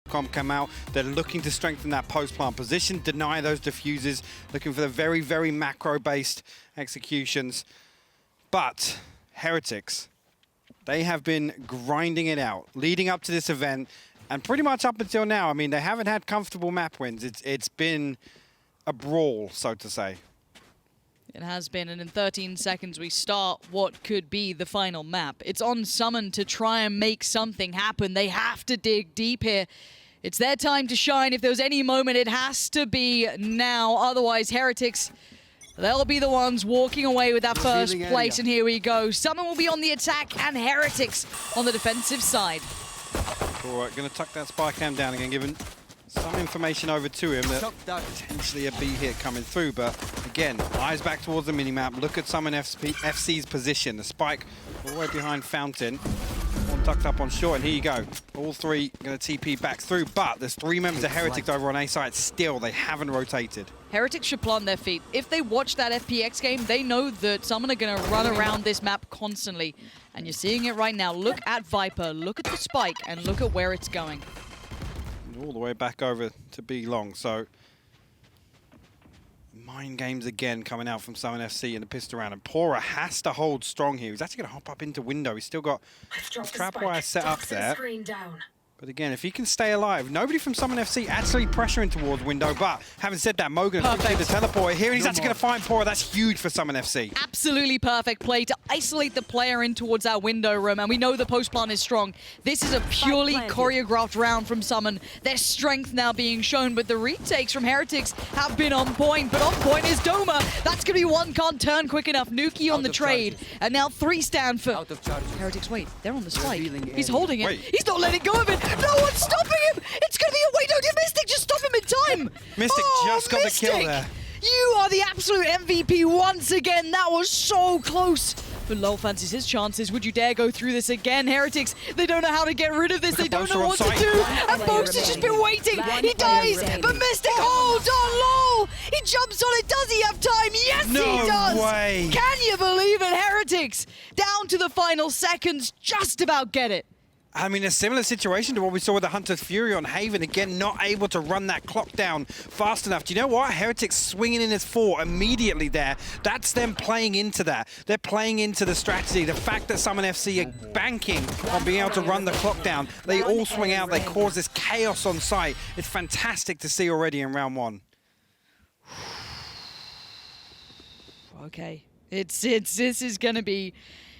come out. They're looking to strengthen that post-plant position, deny those diffuses, looking for the very, very macro-based executions. But Heretics, they have been grinding it out, leading up to this event, and pretty much up until now. I mean, they haven't had comfortable map wins. It's been a brawl, so to say. It has been, and in 13 seconds we start what could be the final map. It's on SUMN to try and make something happen. They have to dig deep here. It's their time to shine. If there's any moment, it has to be now. Otherwise, Heretics, they'll be the ones walking away with that first place. And here we go. SUMN will be on the attack and Heretics on the defensive side. All right, going to tuck that spy cam down again, giving some information over to him that potentially a B hit coming through. But again, eyes back towards the minimap. Look at SUMN FC's position. The spike all the way behind Fountain. One tucked up on short, and here you go. All three going to TP back through, but there's 3 members of Heretics over on A side still. They haven't rotated. Heretics should plant their feet. If they watch that FPX game, they know that SUMN are going to run around this map constantly. And you're seeing it right now. Look at Viper, look at the spike, and look at where it's going. All the way back over to B long, so mind games again coming out from SUMN FC in the pistol round, and pAura has to hold strong here. He's actually going to hop up into window. He's still got the trap wire set up there. But again, if he can stay alive, nobody from SUMN FC actually pressuring towards window. But having said that, Mogan quickly the teleporter here, and he's actually going to find pAura. That's huge for SUMN FC. Absolutely perfect play to isolate the player in towards that window room, and we know the post plant is strong. This is a purely choreographed round from SUMN. Their strength now being shown, but the retakes from Heretics have been on point. But on point is doma. That's going to be one, can't turn quick enough. Nukkye on the trade, and now 3 stand for Heretics. Wait, they're on the spike. He's holding it. He's not letting go of it. No one's stopping him! It's gonna be a wait, no, Mistic just stop him in time! Mistic just got the kill there. You are the absolute MVP once again. That was so close. But loWel fancies his chances. Would you dare go through this again? Heretics, they don't know how to get rid of this. They don't know what to do. And Boaster's just been waiting. He dies, but Mistic holds on. loWel! He jumps on it. Does he have time? Yes, he does! No way! Can you believe it? Heretics, down to the final seconds, just about get it. I mean, a similar situation to what we saw with the Hunter's Fury on Haven. Again, not able to run that clock down fast enough. Do you know what? Heretics swinging in his 4 immediately there. That's them playing into that. They're playing into the strategy. The fact that SUMN FC are banking on being able to run the clock down. They all swing out. They cause this chaos on site. It's fantastic to see already in round 1. Okay. This is going to be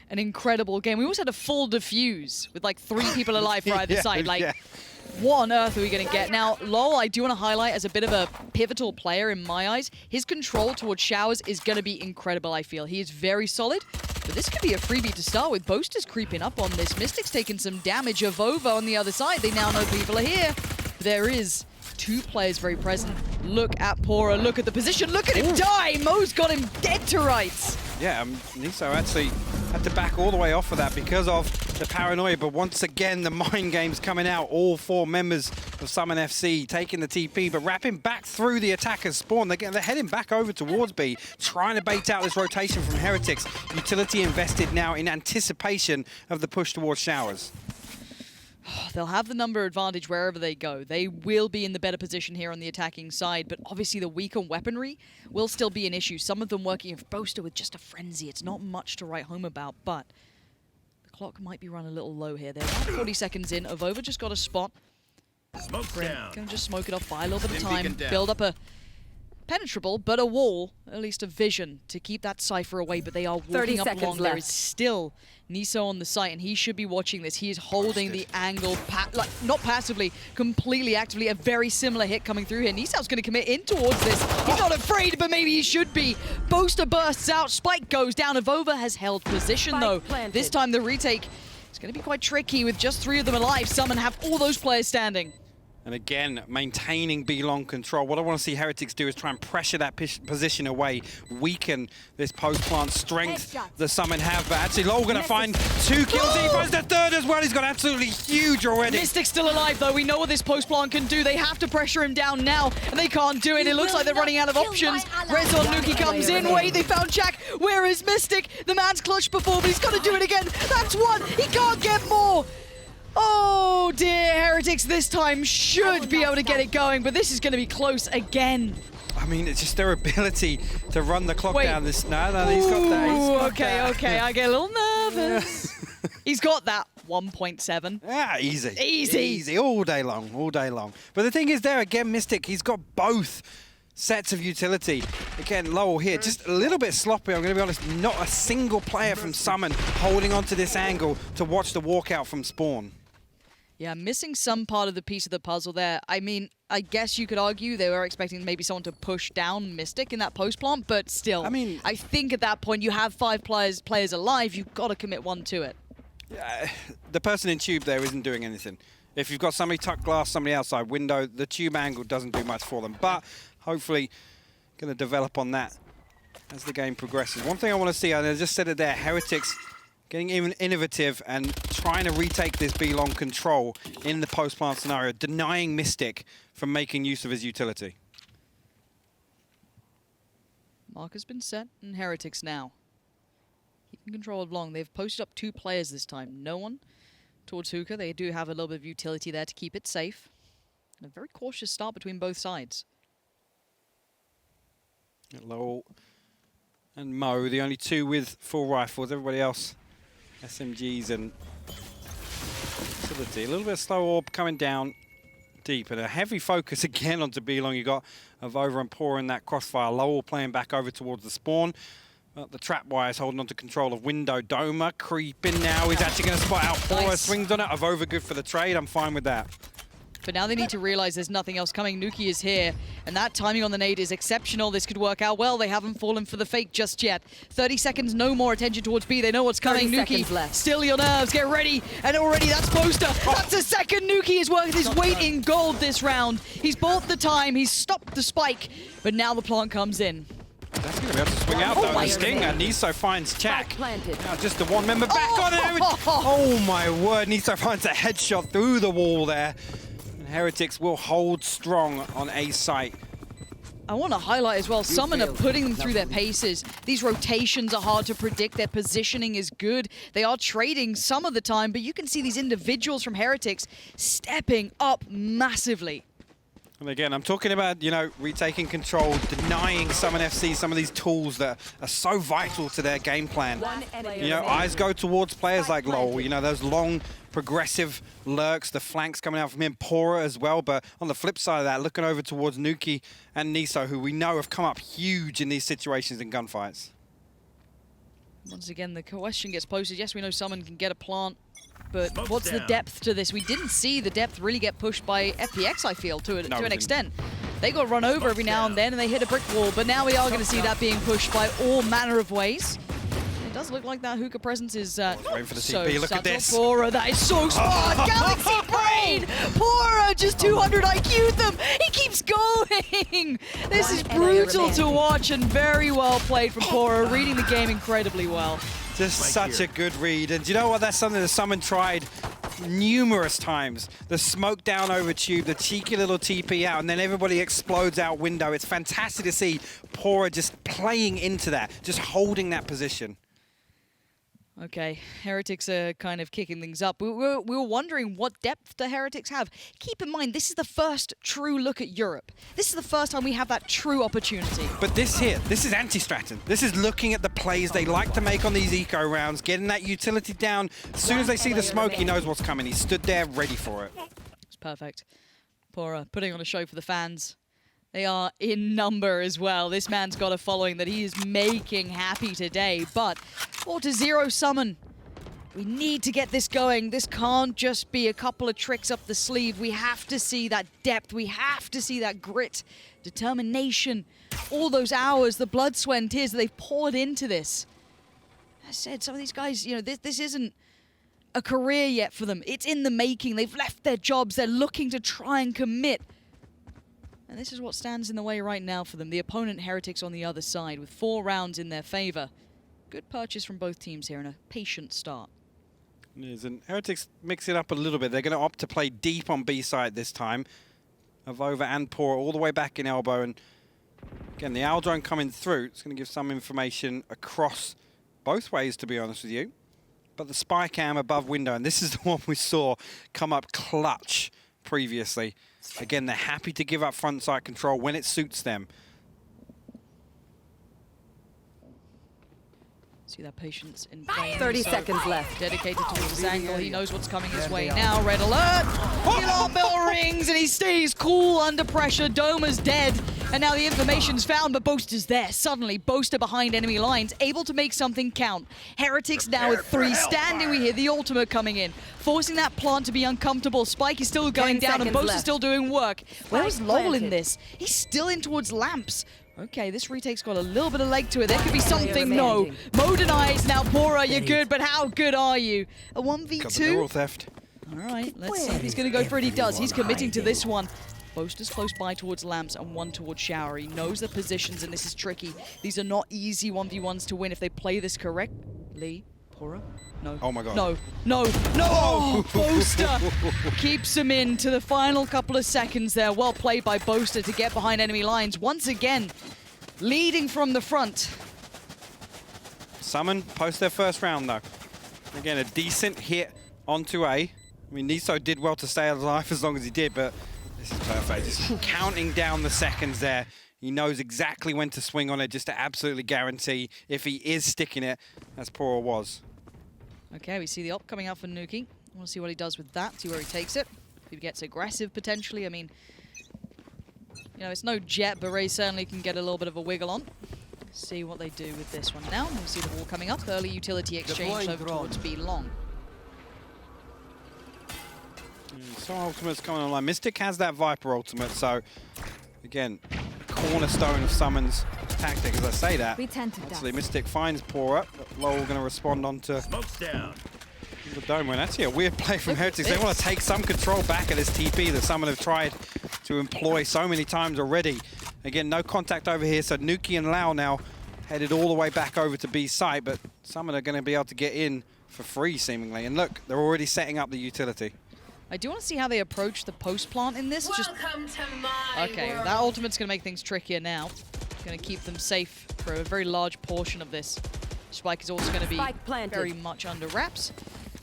an incredible game. We also had a full defuse with like 3 people alive for either side. Like, what on earth are we going to get? Now, loWel, I do want to highlight as a bit of a pivotal player in my eyes. His control towards showers is going to be incredible, I feel. He is very solid, but this could be a freebie to start with. Boaster's creeping up on this. Mistic's taking some damage. AvovA on the other side. They now know people are here. There is 2 players very present. Look at pAura. Look at the position. Look at him die. Mo's got him dead to rights. Yeah, nieSoW actually had to back all the way off of that because of the paranoia. But once again, the mind game's coming out. All 4 members of SUMN FC taking the TP, but wrapping back through the attacker's spawn. They're heading back over towards B, trying to bait out this rotation from Heretics. Utility invested now in anticipation of the push towards showers. They'll have the number advantage wherever they go. They will be in the better position here on the attacking side, but obviously the weaker weaponry will still be an issue. Some of them working with Boaster with just a frenzy. It's not much to write home about, but the clock might be run a little low here. They're about 40 seconds in. AvovA just got a spot. Gonna just smoke it off, buy a little bit of time, build up a penetrable, but a wall, at least a vision, to keep that Cypher away, but they are walking up long. There is still nieSoW on the site, and he should be watching this. He is holding the angle, like not passively, completely actively. A very similar hit coming through here. nieSoW's going to commit in towards this. He's not afraid, but maybe he should be. Boaster bursts out, spike goes down. AvovA has held position though. This time the retake is going to be quite tricky with just 3 of them alive. SUMN have all those players standing. And again, maintaining B-long control. What I want to see Heretics do is try and pressure that position away, weaken this post-plant strength the SUMN have. But actually, loWel going to find 2 kills. He finds the 3rd as well. He's got absolutely huge already. Mistic's still alive, though. We know what this post-plant can do. They have to pressure him down now, and they can't do it. It looks like they're running out of options. Raze on nukkye comes in. Wait, they found Jack. Where is Mistic? The man's clutched before, but he's got to do it again. That's 1. He can't get more. Oh dear, Heretics this time should be able to get it going, but this is going to be close again. I mean, it's just their ability to run the clock down. This no, he's got that. He's got that. Okay, I get a little nervous. He's got that 1.7. Yeah, easy, all day long, all day long. But the thing is, there again, Mistic, he's got both sets of utility. Again, loWel here, just a little bit sloppy. I'm going to be honest. Not a single player from SUMN holding onto this angle to watch the walkout from spawn. Yeah, missing some part of the piece of the puzzle there. I mean, I guess you could argue they were expecting maybe someone to push down Mistic in that post plant, but still, I mean, I think at that point you have 5 players alive, you've got to commit one to it. The person in tube there isn't doing anything. If you've got somebody tucked glass, somebody outside window, the tube angle doesn't do much for them. But hopefully, going to develop on that as the game progresses. One thing I want to see, and I just said it there, Heretics getting even innovative and trying to retake this B-long control in the post-plant scenario, denying Mistic from making use of his utility. Mark has been set, and Heretics now keeping control of long. They've posted up 2 players this time. No one towards Hookah. They do have a little bit of utility there to keep it safe. And a very cautious start between both sides. loWel and Mo, the only 2 with full rifles. Everybody else, SMGs and utility. A little bit of slow orb coming down deep, and a heavy focus again onto B-long. You got AvovA and pAura in that crossfire. loWel playing back over towards the spawn. The trap wires holding on to control of window. Doma creeping now. He's actually going to spot out pAura. Nice. Swings on it. AvovA good for the trade. I'm fine with that. But now they need to realize there's nothing else coming. nukkye is here, and that timing on the nade is exceptional. This could work out well. They haven't fallen for the fake just yet. 30 seconds, no more attention towards B. They know what's coming. nukkye, left. still your nerves. Get ready. And already that's Boaster. That's a second. nukkye is worth his weight in gold this round. He's bought the time. He's stopped the spike. But now the plant comes in. That's going to be able to swing out, though. The sting, and nieSoW finds tsack. Now just the one member back on it. Oh, my word. nieSoW finds a headshot through the wall there. Heretics will hold strong on A site. I want to highlight as well, SUMN are putting them through their paces. These rotations are hard to predict. Their positioning is good. They are trading some of the time, but you can see these individuals from Heretics stepping up massively. And again, I'm talking about, you know, retaking control, denying SUMN FC some of these tools that are so vital to their game plan. You know, eyes go towards players like loWel, you know, those long, progressive lurks, the flanks coming out from him, pAura as well. But on the flip side of that, looking over towards nukkye and nieSoW, who we know have come up huge in these situations in gunfights. Once again, the question gets posted. Yes, we know SUMN can get a plant, but what's the depth to this? We didn't see the depth really get pushed by FPX, I feel, to an extent. They got run over every now and then, and they hit a brick wall, but now we are going to see that being pushed by all manner of ways. It does look like that hookah presence is waiting for the TP. Look at this. pAura, that is so smart. Galaxy Brain! pAura just 200 IQ'd them. He keeps going. This is brutal to watch and very well played from pAura, reading the game incredibly well. Just such a good read. And do you know what? That's something that SUMN tried numerous times. The smoke down over tube, the cheeky little TP out, and then everybody explodes out window. It's fantastic to see pAura just playing into that, just holding that position. Okay, Heretics are kind of kicking things up. We were wondering what depth the Heretics have. Keep in mind, this is the first true look at Europe. This is the first time we have that true opportunity. But this here, this is anti-Stratton. This is looking at the plays they like to make on these eco rounds, getting that utility down. As soon as they see the smoke, he knows what's coming. He stood there ready for it. It's perfect. pAura putting on a show for the fans. They are in number as well. This man's got a following that he is making happy today. But 4-0 SUMN. We need to get this going. This can't just be a couple of tricks up the sleeve. We have to see that depth. We have to see that grit, determination, all those hours, the blood, sweat, and tears that they've poured into this. As I said, some of these guys, you know, this isn't a career yet for them. It's in the making. They've left their jobs. They're looking to try and commit. And this is what stands in the way right now for them. The opponent, Heretics, on the other side, with 4 rounds in their favor. Good purchase from both teams here and a patient start. It is, and Heretics mix it up a little bit. They're going to opt to play deep on B side this time. AvovA and pAura all the way back in elbow. And again, the owl drone coming through. It's going to give some information across both ways, to be honest with you. but the spy cam above window, and this is the one we saw come up clutch previously. Again, they're happy to give up front sight control when it suits them. See that patience in frame. 30 seconds left. Dedicated towards his angle. He knows what's coming his way now. Red alert! The alarm bell rings and he stays cool under pressure. Doma's dead. And now the information's found, but Boaster's there. Suddenly, Boaster behind enemy lines, able to make something count. Heretics now with 3 standing. We hear the ultimate coming in, forcing that plant to be uncomfortable. Spike is still going down and Boaster's still doing work. Where's loWel in this? He's still in towards lamps. Okay, this retake's got a little bit of leg to it. There could be something. No. Mo denies now. pAura, you're good, but how good are you? A 1v2? Got the neural theft. All right, let's see if he's going to go for it. He does. He's committing to this one. Boaster's close by towards lamps and one towards shower. He knows the positions, and this is tricky. These are not easy 1v1s to win if they play this correctly. pAura? No. Oh my god. No. No. No! Oh, Boaster keeps him in to the final couple of seconds there. Well played by Boaster to get behind enemy lines. Once again, leading from the front. SUMN post their first round though. Again, a decent hit onto A. I mean, nieSoW did well to stay alive as long as he did, but this is perfect. Just counting down the seconds there. He knows exactly when to swing on it just to absolutely guarantee if he is sticking it, as pAura was. Okay, we see the op coming out for nukkye. I want to see what he does with that, see where he takes it. If he gets aggressive, potentially. I mean, you know, it's no jet, but Raze certainly can get a little bit of a wiggle on. See what they do with this one now. We'll see the wall coming up. Early utility exchange over towards B long. So ultimate's coming online. Mistic has that Viper ultimate, so again, cornerstone of SUMN's tactic. As I say that, actually Mistic finds pAura. loWel going to respond onto the dome. And actually a weird play from Heretics. They want to take some control back of this TP that SUMN have tried to employ so many times already. Again, no contact over here, so nukkye and loWel now headed all the way back over to B site, but SUMN are going to be able to get in for free, seemingly. And look, they're already setting up the utility. I do want to see how they approach the post plant in this. Welcome to my okay, world. that ultimate's going to make things trickier now. It's going to keep them safe for a very large portion of this. Spike is also going to be very much under wraps.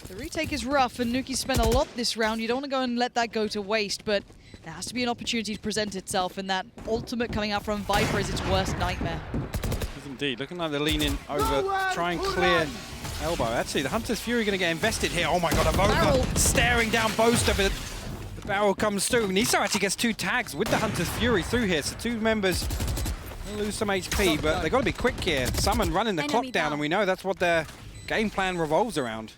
The retake is rough, and nukkye spent a lot this round. You don't want to go and let that go to waste, but there has to be an opportunity to present itself, and that ultimate coming out from Viper is its worst nightmare. Yes, indeed. Looking like they're leaning over, try and clear elbow. Actually, the Hunter's Fury going to get invested here. Oh my god, AvovA staring down Boaster, but the barrel comes through. nieSoW actually gets 2 tags with the Hunter's Fury through here, so 2 members lose some HP, but they've got to be quick here. SUMN running the clock down, and we know that's what their game plan revolves around.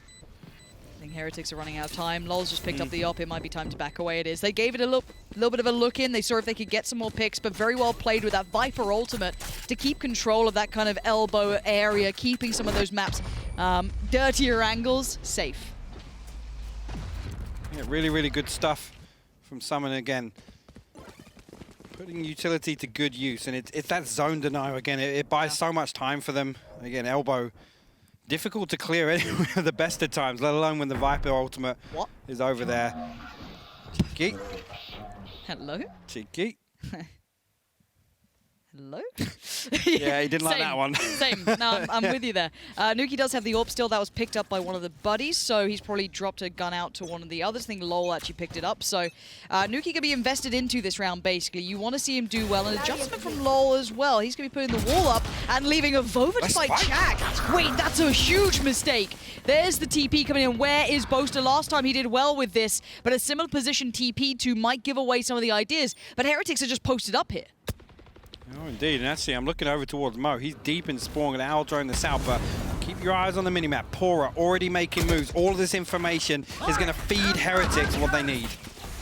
I think Heretics are running out of time. loWel's just picked up the op. It might be time to back away. It is. They gave it a little bit of a look in. They saw if they could get some more picks, but very well played with that Viper ultimate to keep control of that kind of elbow area, keeping some of those maps dirtier angles safe. Yeah, really, really good stuff from SUMN again. Putting utility to good use, and it's that zone denial again. It buys so much time for them. Again, elbow. Difficult to clear anyway at the best of times, let alone when the Viper ultimate is over there. Cheeky. Hello? Cheeky. Hello? Yeah, he didn't like that one. Same. No, I'm with you there. nukkye does have the AWP still. That was picked up by one of the buddies, so he's probably dropped a gun out to one of the others. I think loWel actually picked it up. So nukkye can be invested into this round, basically. You want to see him do well. An adjustment from loWel as well. He's going to be putting the wall up and leaving AvovA to fight tsack. Wait, that's a huge mistake. There's the TP coming in. Where is Boaster? Last time he did well with this, but a similar position TP to might give away some of the ideas. But Heretics are just posted up here. Oh, indeed. And actually, I'm looking over towards Mo. He's deep in spawn, and Owl drawing the south, but keep your eyes on the minimap. pAura already making moves. All of this information is going to feed Heretics what they need.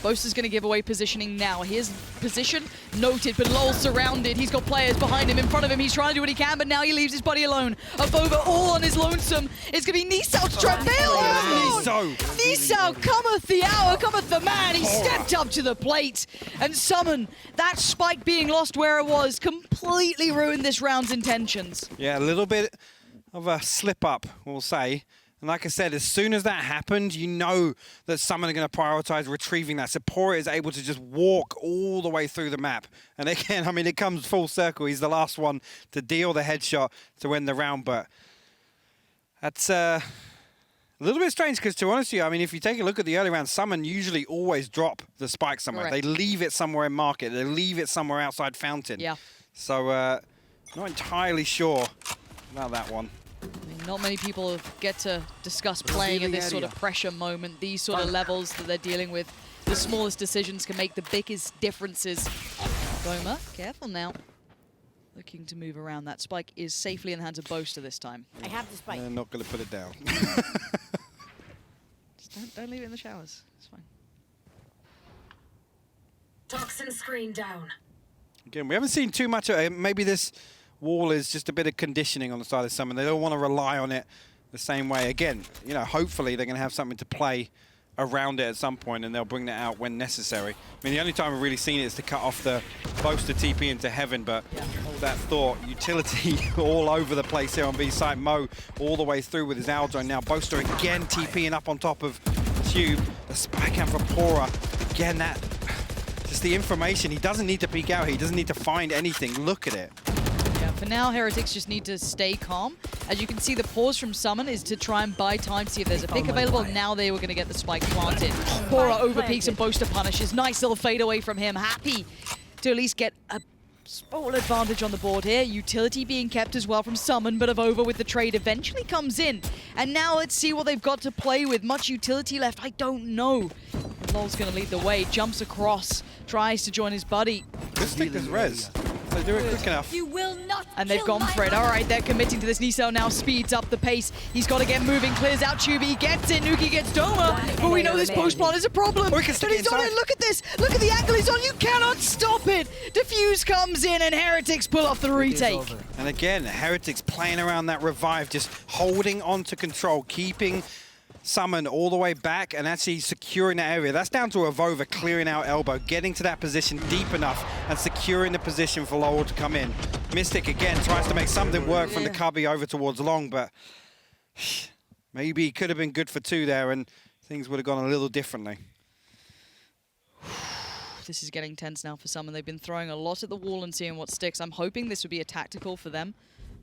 Boaster's going to give away positioning now. His position noted, but loWel surrounded. He's got players behind him, in front of him. He's trying to do what he can, but now he leaves his buddy alone. AvovA all on his lonesome. It's going to be nieSoW to try and bail him. nieSoW, cometh the hour, cometh the man. He stepped up to the plate. And SUMN, that spike being lost where it was, completely ruined this round's intentions. Yeah, a little bit of a slip up, we'll say. And like I said, as soon as that happened, you know that SUMN are going to prioritize retrieving that. So pAura is able to just walk all the way through the map. And again, I mean, it comes full circle. He's the last one to deal the headshot to win the round. But that's A little bit strange because, to be honest with you, I mean, if you take a look at the early rounds, SUMN usually always drop the spike somewhere. Correct. They leave it somewhere in market. They leave it somewhere outside fountain. Yeah. So, not entirely sure about that one. I mean, not many people get to discuss playing at this sort of pressure moment, these sort of levels that they're dealing with. The smallest decisions can make the biggest differences. doma, careful now. Looking to move around. That spike is safely in the hands of Boaster this time. I have the spike. They're not going to put it down. Just don't leave it in the showers. It's fine. Toxin screen down. Again, we haven't seen too much of it. Maybe this wall is just a bit of conditioning on the side of SUMN. They don't want to rely on it the same way. Again, you know, hopefully they're going to have something to play around it at some point, and they'll bring that out when necessary. I mean, the only time we've really seen it is to cut off the Boaster TP into heaven, but hold that thought. Utility all over the place here on B side. Mo all the way through with his Aldrone. Now Boaster again TPing up on top of Tube. The spike out for pAura. Again, that just the information. He doesn't need to peek out here. He doesn't need to find anything. Look at it. Yeah, for now, Heretics just need to stay calm. As you can see, the pause from SUMN is to try and buy time, see if there's a pick available. Now they were going to get the spike planted. pAura overpeaks and Boaster punishes. Nice little fade away from him. Happy to at least get a small advantage on the board here. Utility being kept as well from SUMN, but AvovA with the trade eventually comes in. And now let's see what they've got to play with. Much utility left, I don't know. loWel's going to lead the way, jumps across, tries to join his buddy. Mistic is Raze. They do it quick enough. You will not. And they've gone for it. All right, they're committing to this. nieSoW now speeds up the pace. He's got to get moving, clears out Tube. He gets it. nukkye gets doma. But we know this post plant is a problem. Oh, he can stick But it he's on inside. it. Look at this. Look at the angle he's on. You cannot stop it. Diffuse comes in and Heretics pull off the retake. And again, Heretics playing around that revive, just holding on to control, keeping SUMN all the way back and actually securing that area. That's down to AvovA clearing out elbow, getting to that position deep enough and securing the position for loWel to come in. Mistic again tries to make something work from the cubby over towards long, but maybe he could have been good for two there and things would have gone a little differently. This is getting tense now for SUMN. They've been throwing a lot at the wall and seeing what sticks. I'm hoping this would be a tactical for them.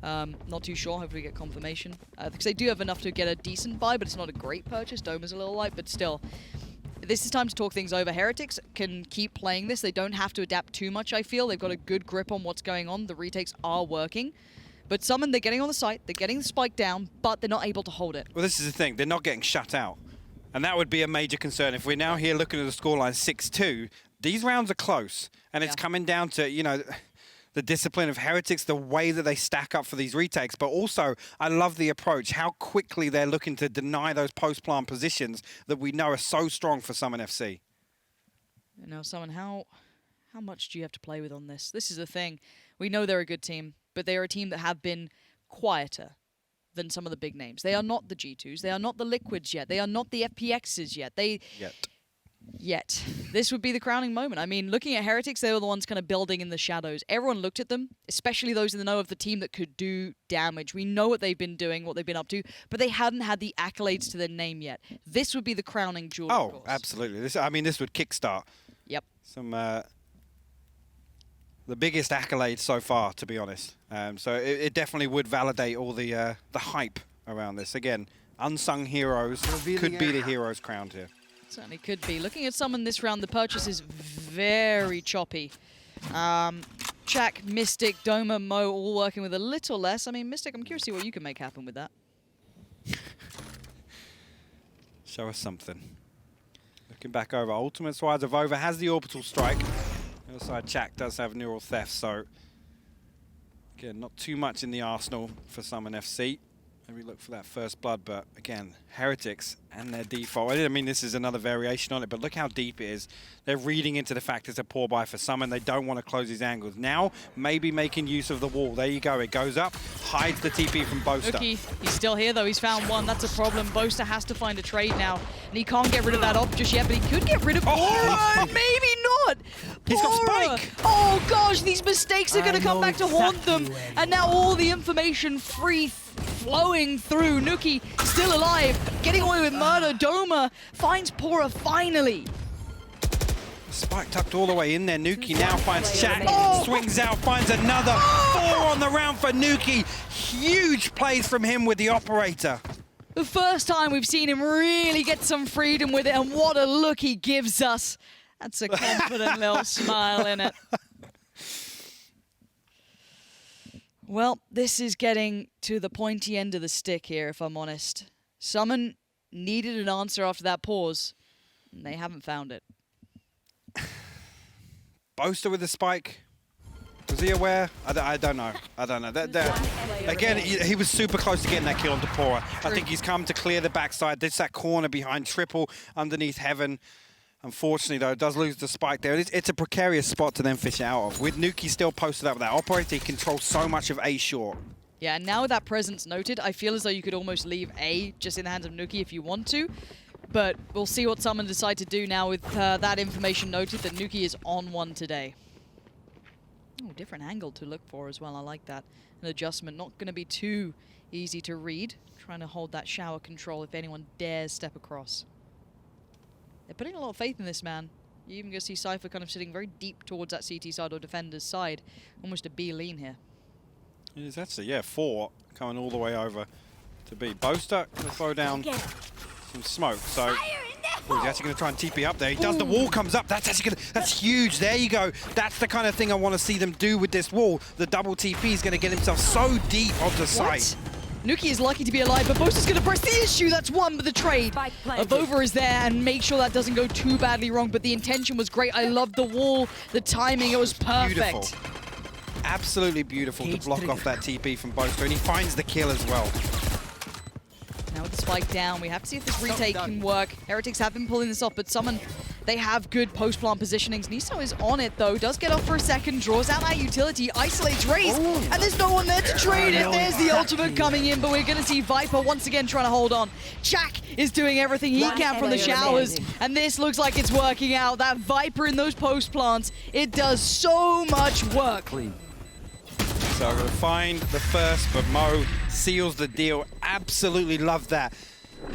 Not too sure. Hopefully we get confirmation. Because they do have enough to get a decent buy, but it's not a great purchase. doma's a little light, but still. This is time to talk things over. Heretics can keep playing this. They don't have to adapt too much, I feel. They've got a good grip on what's going on. The retakes are working. But SUMN, they're getting on the site. They're getting the spike down, but they're not able to hold it. Well, this is the thing. They're not getting shut out. And that would be a major concern. If we're now here looking at the scoreline 6-2, these rounds are close. And it's coming down to, you know, the discipline of Heretics, the way that they stack up for these retakes. But also, I love the approach, how quickly they're looking to deny those post-plant positions that we know are so strong for SUMN FC. You know, SUMN, how much do you have to play with on this? This is the thing. We know they're a good team, but they are a team that have been quieter than some of the big names. They are not the G2s. They are not the Liquids yet. They are not the FPXs yet. Yet. This would be the crowning moment. I mean, looking at Heretics, they were the ones kind of building in the shadows. Everyone looked at them, especially those in the know of the team that could do damage. We know what they've been doing, what they've been up to, but they hadn't had the accolades to their name yet. This would be the crowning jewel, of course. Absolutely. This would kickstart some the biggest accolade so far, to be honest. So it definitely would validate all the hype around this. Again, unsung heroes could be the heroes crowned here. Certainly could be. Looking at SUMN this round, the purchase is very choppy. tsack, Mistic, doma, Mo all working with a little less. I mean, Mistic, I'm curious to see what you can make happen with that. Show us something. Looking back over, ultimate-wise, AvovA has the orbital strike. The other side, tsack does have neural theft, so again, not too much in the arsenal for SUMN FC. Maybe look for that first blood, but again, Heretics and their default. I mean, this is another variation on it, but look how deep it is. They're reading into the fact it's a poor buy for SUMN. They don't want to close these angles. Now, maybe making use of the wall. There you go. It goes up, hides the TP from Boaster. nukkye, he's still here though. He's found one. That's a problem. Boaster has to find a trade now, and he can't get rid of that op just yet, but he could get rid of pAura. Maybe not. He's got pAura. spike. Oh gosh, these mistakes are going to come back to haunt them, and now all the information flowing through. nukkye still alive, getting away with murder. doma finds pAura finally. Spike tucked all the way in there. nukkye now finds tsack, swings out, finds another. 4 on the round for nukkye. Huge plays from him with the operator. The first time we've seen him really get some freedom with it, and what a look he gives us. That's a confident little smile in it. Well, this is getting to the pointy end of the stick here, if I'm honest. SUMN needed an answer after that pause, and they haven't found it. Boaster with the spike. Was he aware? I don't know. I don't know. Again, he was super close to getting that kill onto pAura. I think he's come to clear the backside. There's that corner behind triple underneath heaven. Unfortunately, though, it does lose the spike there. It's a precarious spot to then fish out of. With nukkye still posted up with that operator, he controls so much of A short. Yeah, and now with that presence noted, I feel as though you could almost leave A just in the hands of nukkye if you want to. But we'll see what SUMN decide to do now with that information noted that nukkye is on one today. Oh, different angle to look for as well. I like that. An adjustment, not going to be too easy to read. Trying to hold that shower control if anyone dares step across. They're putting a lot of faith in this man. You even go see Cypher kind of sitting very deep towards that CT side or defender's side. Almost a B lean here. It is actually, yeah, 4 coming all the way over to B. Boaster going to throw down some smoke. So he's actually going to try and TP up there. He does. The wall comes up. That's actually that's huge. There you go. That's the kind of thing I want to see them do with this wall. The double TP is going to get himself so deep onto site. nukkye is lucky to be alive, but Boaster's going to press the issue. That's one, but the trade. AvovA is there and make sure that doesn't go too badly wrong, but the intention was great. I loved the wall, the timing, it was perfect. Beautiful. Absolutely beautiful to block off that TP from Boaster, and he finds the kill as well. Now with the spike down, we have to see if this retake can work. Heretics have been pulling this off, but SUMN, they have good post-plant positionings. nieSoW is on it, though. Does get off for a second, draws out that utility, isolates Raze, and there's no one there to trade it. There's the ultimate coming in, but we're going to see Viper once again trying to hold on. tsack is doing everything he can from the showers, and this looks like it's working out. That Viper in those post-plants, it does so much work. So we're going to find the first, but Mo seals the deal. Absolutely love that.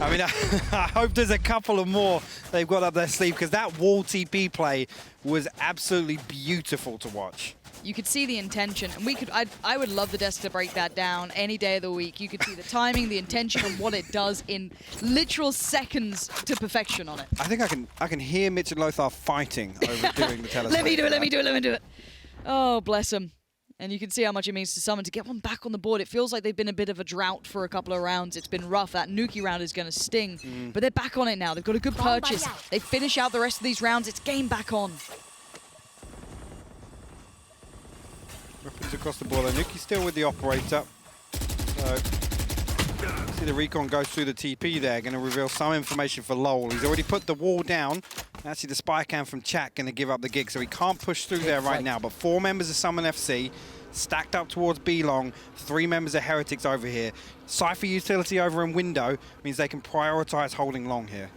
I mean, I hope there's a couple of more they've got up their sleeve, because that wall TP play was absolutely beautiful to watch. You could see the intention, and I would love the desk to break that down any day of the week. You could see the timing, the intention, and what it does in literal seconds to perfection on it. I think I can hear Mitch and Lothar fighting over doing the telescope. Let me do it. Oh, bless him. And you can see how much it means to SUMN to get one back on the board. It feels like they've been a bit of a drought for a couple of rounds. It's been rough. That nukkye round is going to sting. But they're back on it now. They've got a good purchase. They finish out the rest of these rounds. It's game back on. Weapons across the board. nukkye still with the operator. So, see the recon goes through the TP there. Going to reveal some information for loWel. He's already put the wall down. Actually, the spy cam from tsack going to give up the gig, so he can't push through there right now. But 4 members of SUMN FC stacked up towards B long. 3 members of Heretics over here. Cypher utility over in window means they can prioritize holding long here.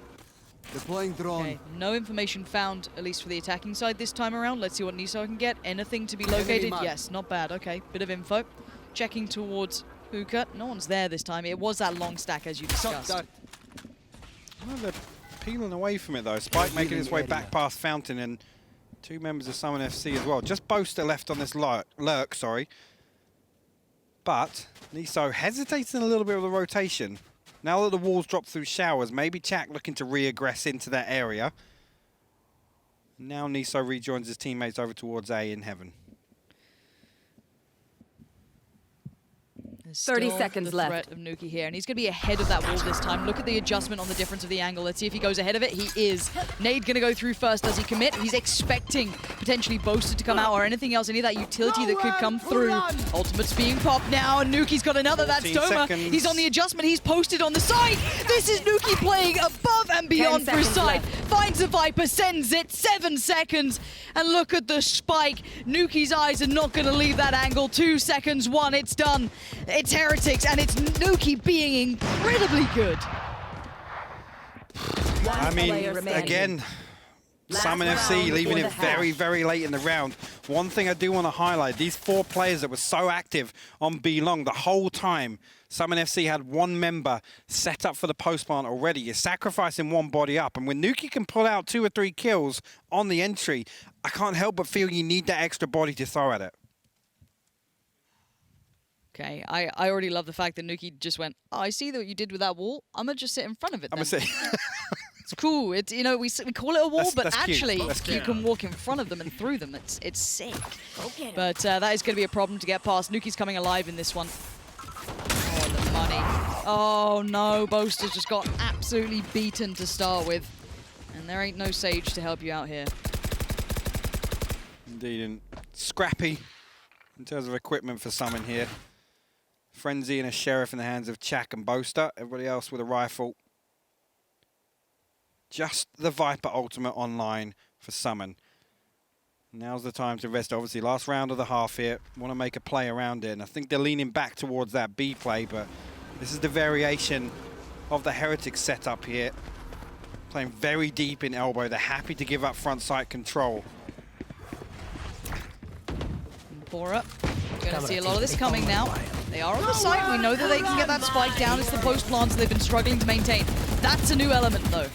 Deploying drone. Okay, no information found, at least for the attacking side this time around. Let's see what nieSoW can get. Anything to be located? Yes, not bad. Okay, bit of info. Checking towards hookah. No one's there this time. It was that long stack, as you discussed. Oh, they're peeling away from it, though. Spike making its way back past Fountain, and 2 members of SUMN FC as well. Just Boaster left on this lurk, sorry. But nieSoW hesitating a little bit of the rotation. Now that the walls dropped through showers, maybe tsack looking to re-aggress into that area. Now nieSoW rejoins his teammates over towards A in heaven. 30 seconds left. Threat of nukkye here, and he's going to be ahead of that wall this time. Look at the adjustment on the difference of the angle. Let's see if he goes ahead of it. He is. Nade going to go through first. Does he commit? He's expecting potentially Boaster to come out or anything else, any of that utility that could come through. Ultimate's being popped now, and nukkye's got another. That's doma. Seconds. He's on the adjustment. He's posted on the side. This is nukkye playing above and beyond for his side. Finds the Viper, sends it. 7 seconds. And look at the spike. nukkye's eyes are not going to leave that angle. 2 seconds. 1. It's done. It's Heretics, and it's nukkye being incredibly good. I mean, again, SUMN FC leaving it very, very late in the round. One thing I do want to highlight, these 4 players that were so active on B long the whole time, SUMN FC had 1 member set up for the post plant already. You're sacrificing 1 body up, and when nukkye can pull out 2 or 3 kills on the entry, I can't help but feel you need that extra body to throw at it. Okay, I already love the fact that nukkye just went, oh, I see what you did with that wall. I'm going to just sit in front of it I'm then. gonna say. It's cool. It's, you know, we call it a wall, but That's cute. actually That's you cute. can walk in front of them and through them. It's sick. But that is going to be a problem to get past. nukkye's coming alive in this one. Oh, the money. Oh, no. Boaster just got absolutely beaten to start with. And there ain't no Sage to help you out here. Indeed, and scrappy in terms of equipment for SUMN here. Frenzy and a Sheriff in the hands of tsack and Boaster. Everybody else with a rifle. Just the Viper ultimate online for SUMN. Now's the time to rest. Obviously, last round of the half here. Want to make a play around it. And I think they're leaning back towards that B play, but this is the variation of the Heretics setup here. Playing very deep in elbow. They're happy to give up front sight control. pAura. Going to see a lot of this coming now. They are on the site. We know that they can get that spike down. It's the post plants they've been struggling to maintain. That's a new element, though.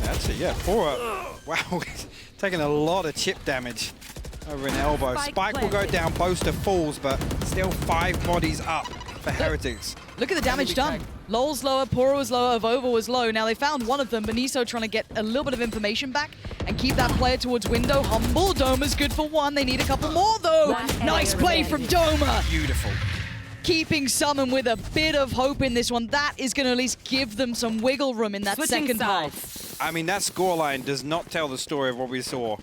Actually, yeah, pAura, wow, taking a lot of chip damage over in elbow. Spike will go down, Boaster falls, but still 5 bodies up for Heretics. Look at the damage done. loWel's lower, pAura was lower, AvovA was low. Now they found one of them, but nieSoW trying to get a little bit of information back and keep that player towards window. Humble, doma's good for 1. They need a couple more, though. Nice play from doma. Beautiful. Keeping SUMN with a bit of hope in this one. That is going to at least give them some wiggle room in that second half. I mean, that scoreline does not tell the story of what we saw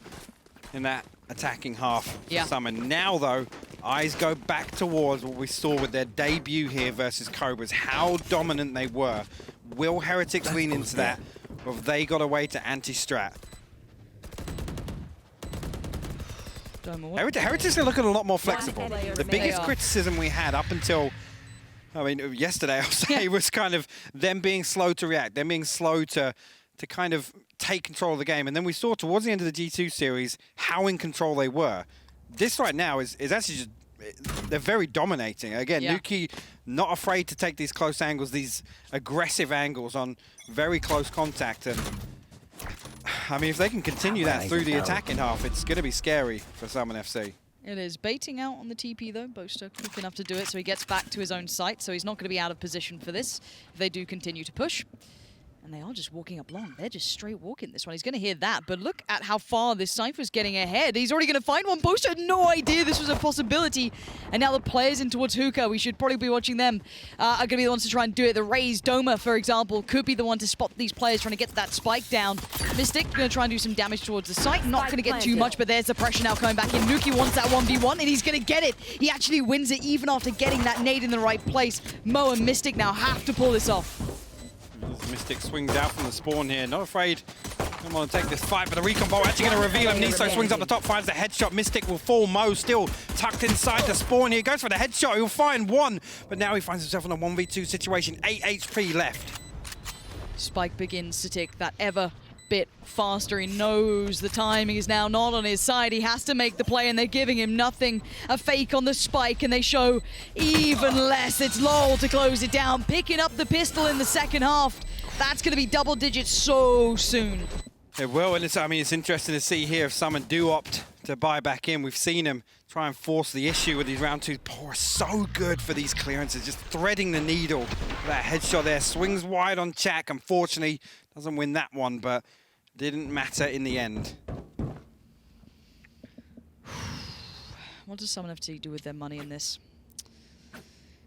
in that attacking half for SUMN. Now, though, eyes go back towards what we saw with their debut here versus Cobras, how dominant they were. Will Heretics lean into that, or have they got a way to anti-strat? Heretics are looking a lot more flexible. The biggest criticism we had up until, I mean, yesterday, I'll say, was kind of them being slow to react, them being slow to kind of take control of the game. And then we saw towards the end of the G2 series how in control they were. This right now is actually just, they're very dominating. Again, nukkye not afraid to take these close angles, these aggressive angles on very close contact. And I mean, if they can continue that through the attacking half, it's going to be scary for SUMN FC. It is baiting out on the TP, though. Boaster quick enough to do it, so he gets back to his own site, so he's not going to be out of position for this if they do continue to push. And they are just walking up long. They're just straight walking this one. He's going to hear that, but look at how far this Cypher's getting ahead. He's already going to find one. Boaster had no idea this was a possibility. And now the players in towards hookah, we should probably be watching them, are going to be the ones to try and do it. The Raze, doma, for example, could be the one to spot these players trying to get that spike down. Mistic going to try and do some damage towards the site. Not going to get too much, but there's the pressure now coming back in. nukkye wants that 1v1, and he's going to get it. He actually wins it even after getting that nade in the right place. Mo and Mistic now have to pull this off. Mistic swings out from the spawn here, not afraid. Come on, take this fight, but the recon ball actually going to reveal him. nieSoW swings up the top, finds the headshot. Mistic will fall. Mo still tucked inside the spawn here. Goes for the headshot. He'll find one, but now he finds himself in a 1v2 situation. 8 HP left. Spike begins to tick that ever bit faster. He knows the timing is now not on his side. He has to make the play, and they're giving him nothing. A fake on the spike, and they show even less. It's loWel to close it down, picking up the pistol in the second half. That's going to be double digits so soon. It will, and I mean, it's interesting to see here if SUMN do opt to buy back in. We've seen him try and force the issue with these round 2. pAura so good for these clearances, just threading the needle. That headshot there swings wide on tsack. Unfortunately, doesn't win that one, but didn't matter in the end. What does SUMN FC do with their money in this?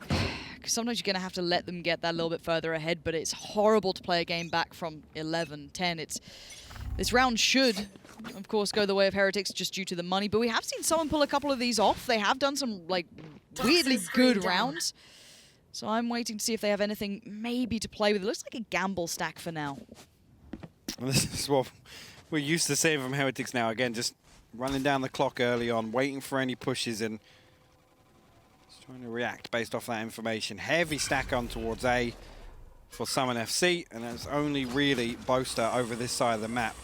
Because sometimes you're going to have to let them get that a little bit further ahead, but it's horrible to play a game back from 11, 10. This round should, of course, go the way of Heretics just due to the money, but we have seen someone pull a couple of these off. They have done some, like, weirdly good rounds. So I'm waiting to see if they have anything maybe to play with. It looks like a gamble stack for now. Well, this is what we're used to seeing from Heretics now. Again, just running down the clock early on, waiting for any pushes and just trying to react based off that information. Heavy stack on towards A for SUMN FC, and that's only really Boaster over this side of the map.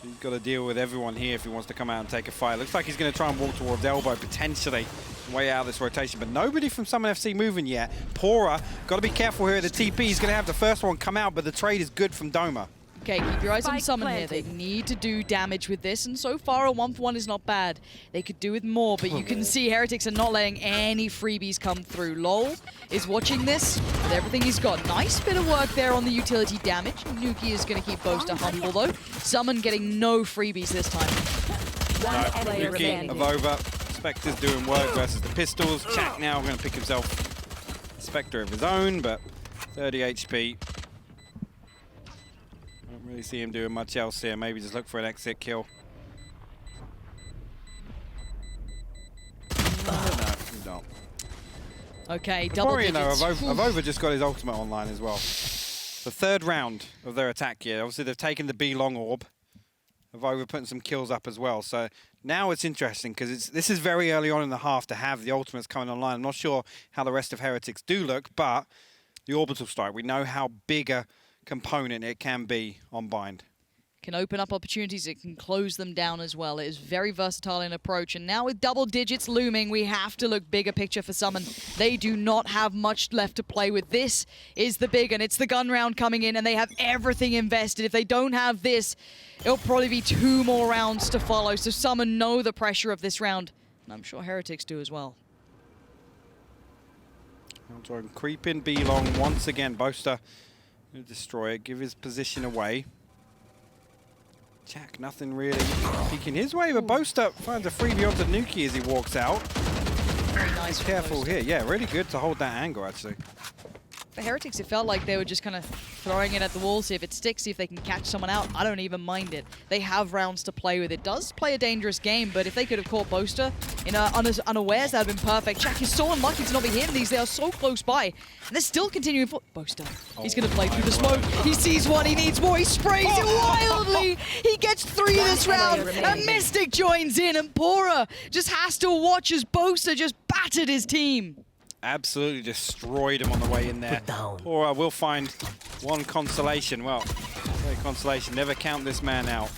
So he's got to deal with everyone here if he wants to come out and take a fight. Looks like he's going to try and walk towards elbow, potentially, way out of this rotation, but nobody from SUMN FC moving yet. pAura, got to be careful here at the TP. He's going to have the first one come out, but the trade is good from doma. Okay, keep your eyes on Spike Summon here. They planted. need to do damage with this, and so far a 1-for-1 is not bad. They could do with more, but you can see Heretics are not letting any freebies come through. loWel is watching this with everything he's got. Nice bit of work there on the utility damage. nukkye is going to keep Boaster humble though. Summon getting no freebies this time. One player nukkye, remaining. AvovA, Spectre's doing work versus the pistols. tsack now going to pick himself a Spectre of his own, but 30 HP. Don't really see him doing much else here. Maybe just look for an exit kill. No, you don't. Okay, double Before you know, digits. AvovA just got his ultimate online as well. The third round of their attack here. Obviously, they've taken the B long orb. AvovA putting some kills up as well. So now it's interesting because this is very early on in the half to have the ultimates coming online. I'm not sure how the rest of Heretics do look, but the orbital strike, we know how big a component it can be on bind. Can open up opportunities, it can close them down as well. It is very versatile in approach, and now with double digits looming, we have to look bigger picture for Summon. They do not have much left to play with. This is the big, and it's the gun round coming in, and they have everything invested. If they don't have this, it'll probably be 2 more rounds to follow, so Summon know the pressure of this round, and I'm sure Heretics do as well. Creep in B long once again. Boaster will destroy it, give his position away. tsack, nothing really peeking his way, but Boaster finds a freebie onto nukkye as he walks out. Very nice. Careful here. Yeah, really good to hold that angle, actually. For Heretics, it felt like they were just kind of throwing it at the wall, see if it sticks, see if they can catch someone out. I don't even mind it. They have rounds to play with. It does play a dangerous game, but if they could have caught Boaster in unawares, that would have been perfect. tsack is so unlucky to not be hitting these. They are so close by. And they're still continuing for Boaster. He's going to play through the smoke. He sees one. He needs more. He sprays it wildly. He gets 3 this round. And Mistic joins in. And pAura just has to watch as Boaster just battered his team. Absolutely destroyed him on the way in there. pAura will find one consolation. Well, say consolation, never count this man out.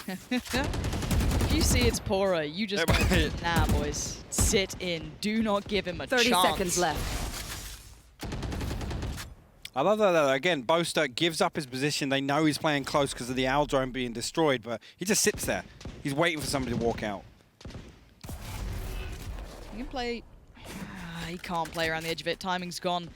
If you see it's pAura, you just go, nah, boys, sit in. Do not give him a 30 chance. seconds left. I love that, though. Again, Boaster gives up his position. They know he's playing close because of the owl drone being destroyed, but he just sits there. He's waiting for somebody to walk out. You can play... he can't play around the edge of it. Timing's gone.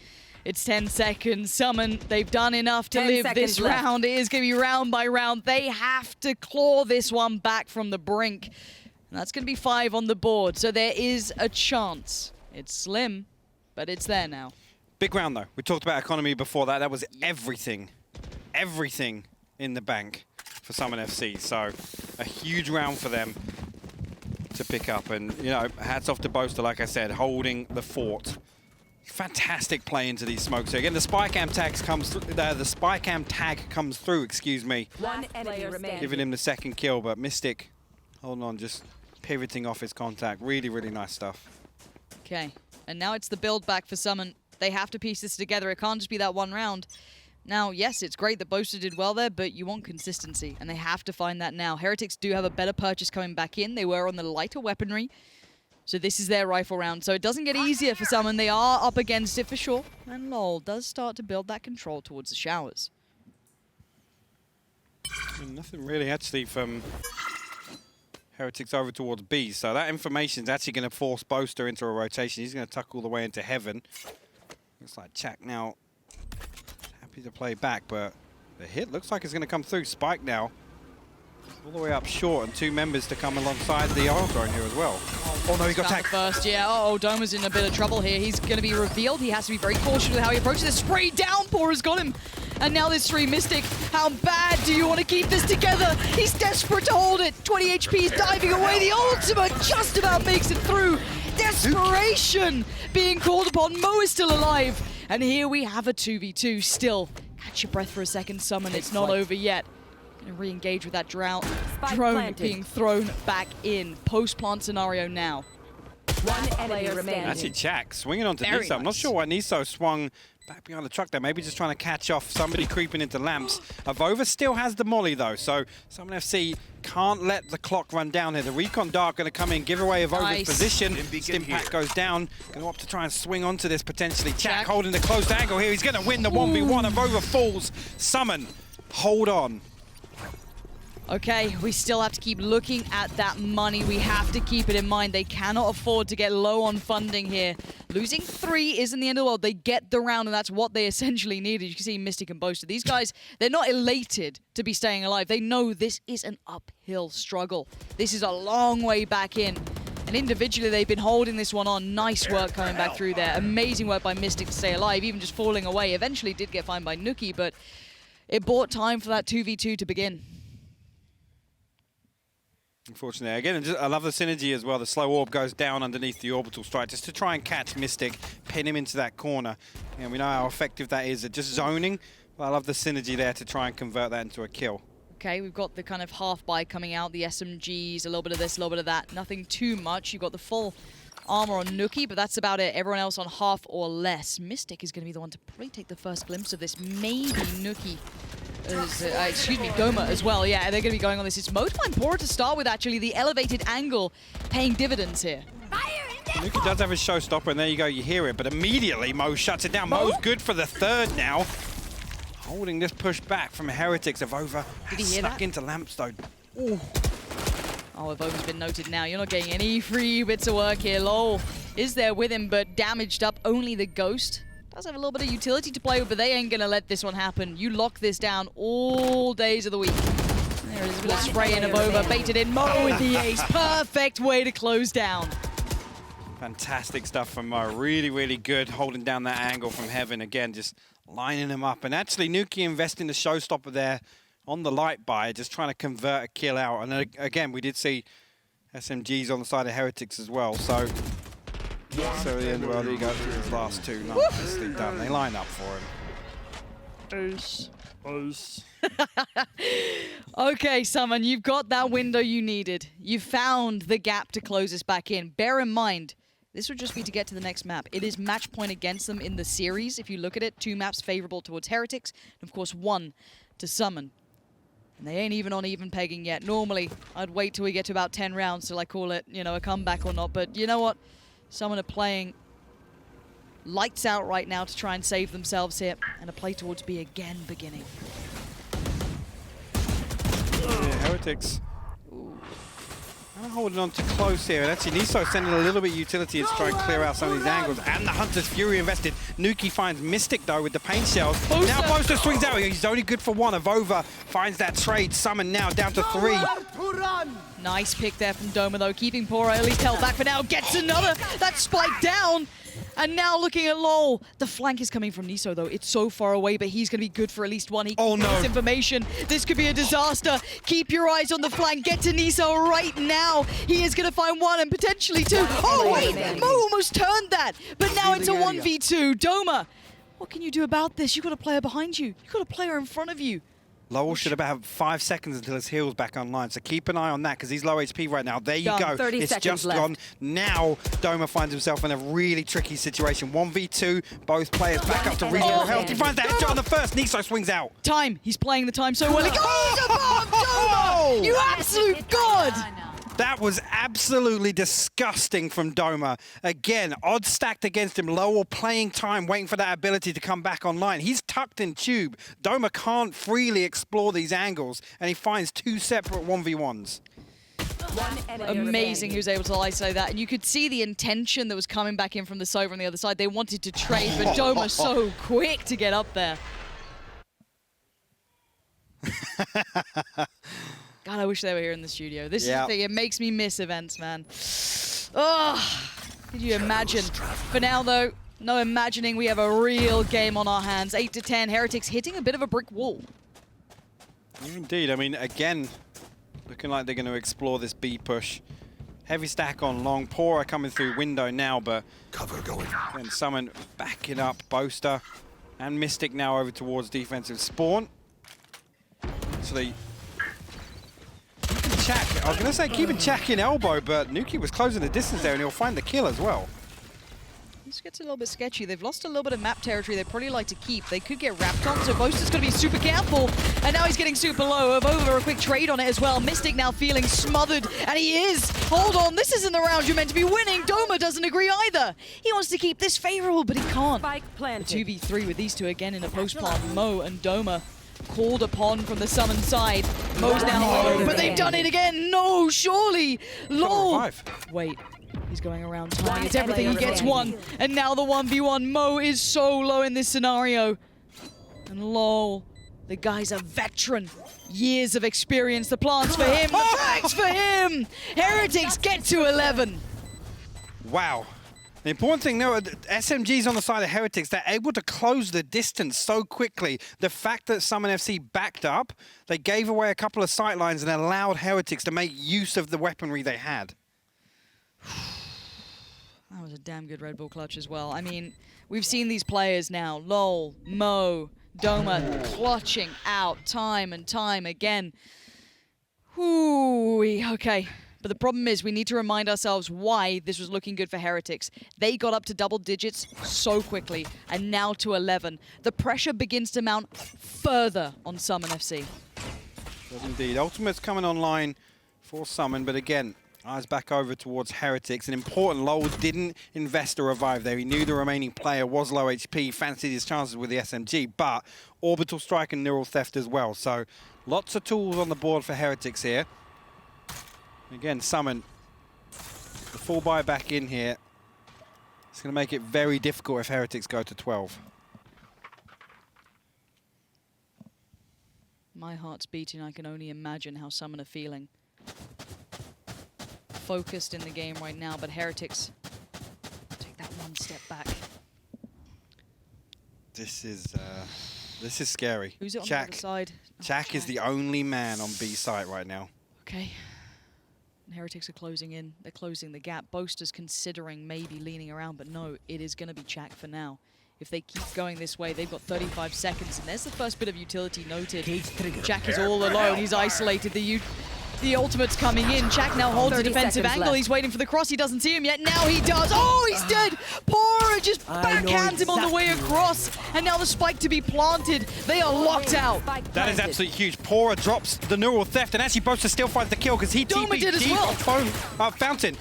It's 10 seconds. Summon, they've done enough to 10 live seconds this left. round. It is going to be round by round. They have to claw this one back from the brink. And that's going to be 5 on the board. So there is a chance. It's slim, but it's there now. Big round, though. We talked about economy before that. That was everything in the bank for SUMN FC. So a huge round for them to pick up. And, you know, hats off to Boaster, like I said, holding the fort. Fantastic play into these smokes. So again, the spy cam tag comes through, excuse me. One enemy remaining. Giving him the second kill, but Mistic holding on, just pivoting off his contact. Really, really nice stuff. Okay, and now it's the build back for Summon. They have to piece this together. It can't just be that one round. Now, yes, it's great that Boaster did well there, but you want consistency, and they have to find that now. Heretics do have a better purchase coming back in. They were on the lighter weaponry, so this is their rifle round. So it doesn't get easier for Summon. They are up against it for sure, and loWel does start to build that control towards the showers. And nothing really, actually, from Heretics over towards B. So that information is actually going to force Boaster into a rotation. He's going to tuck all the way into heaven. Looks like tsack now happy to play back, but the hit looks like it's going to come through. Spike now all the way up short, and 2 members to come alongside the oil drone here as well. Oh no, he got tagged first. Yeah, doma's in a bit of trouble here. He's going to be revealed. He has to be very cautious with how he approaches this. Spray down, pAura's got him. And now there's 3 Mistic. How bad do you want to keep this together? He's desperate to hold it. 20 HP is diving away. The ultimate just about makes it through. Desperation being called upon. Mo is still alive. And here we have a 2v2 still. Catch your breath for a second, Summon. It's not over yet. Gonna re-engage with that drone planted. being thrown back in. Post-plant scenario now. One enemy remaining. Actually, tsack swinging onto Very nieSoW. I'm not nice. sure why nieSoW swung back behind the truck there. Maybe just trying to catch off somebody creeping into lamps. AvovA still has the molly, though, so SUMN FC can't let the clock run down here. The Recon Dart going to come in, give away AvovA's Nice. position. Stimpack goes down. Going to opt to try and swing onto this potentially. tsack tsack. holding the closed angle here. He's going to win the 1v1. AvovA falls. SUMN Hold on. Okay, we still have to keep looking at that money. We have to keep it in mind. They cannot afford to get low on funding here. Losing 3 isn't the end of the world. They get the round, and that's what they essentially needed. You can see Mistic and Boaster. These guys, they're not elated to be staying alive. They know this is an uphill struggle. This is a long way back in. And individually, they've been holding this one on. Nice work coming back through there. Amazing work by Mistic to stay alive, even just falling away. Eventually did get fined by nukkye, but it bought time for that 2v2 to begin. Unfortunately, again, I love the synergy as well. The slow orb goes down underneath the orbital strike just to try and catch Mistic, pin him into that corner. And we know how effective that is at just zoning. But I love the synergy there to try and convert that into a kill. Okay, we've got the kind of half buy coming out, the SMGs, a little bit of this, a little bit of that. Nothing too much. You've got the full armor on nukkye, but that's about it. Everyone else on half or less. Mistic is going to be the one to probably take the first glimpse of this. Maybe nukkye. Excuse me, doma as well. Yeah, they're going to be going on this. It's Motormine pAura to start with, actually. The elevated angle paying dividends here. nukkye does have his showstopper, and there you go, you hear it. But immediately, Mo shuts it down. Mo's good for the third now. Holding this push back from Heretics. AvovA stuck into Lampstone. Ooh. Oh, AvovA's been noted now. You're not getting any free bits of work here. loWel is there with him, but damaged up. Only the Ghost does have a little bit of utility to play with, but they ain't going to let this one happen. You lock this down all days of the week. There is a bit of spray in AvovA. Baited in. Mo with the ace. Perfect way to close down. Fantastic stuff from Mo. Really, really good holding down that angle from heaven. Again, just lining him up. And actually, nukkye investing the showstopper there on the light buy, just trying to convert a kill out. And again, we did see SMGs on the side of Heretics as well. So the end, well, there you go. His last two nicely done. They line up for him. Okay, SUMN, you've got that window you needed. You found the gap to close this back in. Bear in mind, this would just be to get to the next map. It is match point against them in the series. If you look at it, 2 maps favorable towards Heretics, and of course 1 to SUMN. And they ain't even on even pegging yet. Normally, I'd wait till we get to about 10 rounds till I call it, you know, a comeback or not. But you know what? SUMN are playing lights out right now to try and save themselves here. And a play towards B again beginning. Yeah, Heretics. I'm holding on too close here. And actually, nieSoW sending a little bit of utility to try and clear out some of these angles. And the Hunter's Fury invested. nukkye finds Mistic, though, with the paint shells. Boaster. Now Boaster swings out. He's only good for 1. AvovA finds that trade. SUMN now down to 3. Nice pick there from doma, though, keeping pAura at least held back for now. Gets another. That spike down. And now looking at loWel. The flank is coming from nieSoW, though. It's so far away, but he's going to be good for at least 1. He Oh, no. needs information. This could be a disaster. Keep your eyes on the flank. Get to nieSoW right now. He is going to find 1 and potentially 2. Oh, wait. Mo almost turned that. But now it's a 1v2. doma, what can you do about this? You've got a player behind you. You've got a player in front of you. loWel should about have 5 seconds until his heal's back online, so keep an eye on that because he's low HP right now. There you go. 30 it's seconds just left. gone. Now doma finds himself in a really tricky situation. 1v2, both players back up to reasonable health. He finds that headshot on the first. nieSoW swings out. Time. He's playing the time so well. He goes above doma! You absolute god! That was absolutely disgusting from doma. Again, odds stacked against him. loWel playing time, waiting for that ability to come back online. He's tucked in tube. doma can't freely explore these angles, and he finds 2 separate 1v1s. Amazing he was able to isolate that. And you could see the intention that was coming back in from the Sova on the other side. They wanted to trade, but doma so quick to get up there. God, I wish they were here in the studio. This is the thing, it makes me miss events, man. Oh, could you imagine? For now, though, no imagining. We have a real game on our hands. 8 to 10, Heretics hitting a bit of a brick wall. Indeed. I mean, again, looking like they're going to explore this B push. Heavy stack on long. pAura coming through window now, but Cover going. and SUMN backing up. Boaster and Mistic now over towards defensive spawn. So they Chack, I was going to say keeping Chack in elbow, but nukkye was closing the distance there and he'll find the kill as well. This gets a little bit sketchy. They've lost a little bit of map territory they'd probably like to keep. They could get wrapped on, so Boaster's going to be super careful. And now he's getting super low. AvovA a quick trade on it as well. Mistic now feeling smothered, and he is. Hold on, this isn't the round you're meant to be winning. doma doesn't agree either. He wants to keep this favorable, but he can't. Spike planted. 2v3 with these two again in a post plant. Mo and doma called upon from the SUMN side. mo's now low, but they've done it again. No, surely. low. Wait. He's going around time. It's everything. He gets one. And now the 1v1. Mo is so low in this scenario. And lol. The guy's a veteran. Years of experience. The plants for him. The frags for him. Heretics get to 11. Wow. The important thing now, SMG's on the side of Heretics. They're able to close the distance so quickly. The fact that SUMN FC backed up, they gave away a couple of sightlines and allowed Heretics to make use of the weaponry they had. That was a damn good Red Bull clutch as well. I mean, we've seen these players now. loL, Mo, doma clutching out time and time again. Ooh, okay. But the problem is we need to remind ourselves why this was looking good for Heretics. They got up to double digits so quickly, and now to 11. The pressure begins to mount further on SUMN FC. Does indeed. Ultimate's coming online for SUMN, but again, eyes back over towards Heretics. And important, loWel didn't invest a revive there. He knew the remaining player was low HP, fancied his chances with the SMG, but orbital strike and neural theft as well. So lots of tools on the board for Heretics here. Again, SUMN, the full buy back in here. It's going to make it very difficult if Heretics go to 12. My heart's beating. I can only imagine how SUMN are feeling. Focused in the game right now, but Heretics take that one step back. This is scary. Who's it on the other side? Oh, tsack is the only man on B site right now. Okay. And Heretics are closing in. They're closing the gap. Boaster's considering maybe leaning around, but no, it is going to be tsack for now. If they keep going this way, they've got 35 seconds, and there's the first bit of utility noted. tsack is all alone. He's isolated. The ultimate's coming in. tsack now holds a defensive angle. Left. He's waiting for the cross. He doesn't see him yet. Now he does. Oh, he's dead. pAura just backhands him on the way across. And now the spike to be planted. They are locked out. That is absolutely huge. pAura drops the neural theft, and actually Boaster still finds the kill because he doma did as well. Fountain.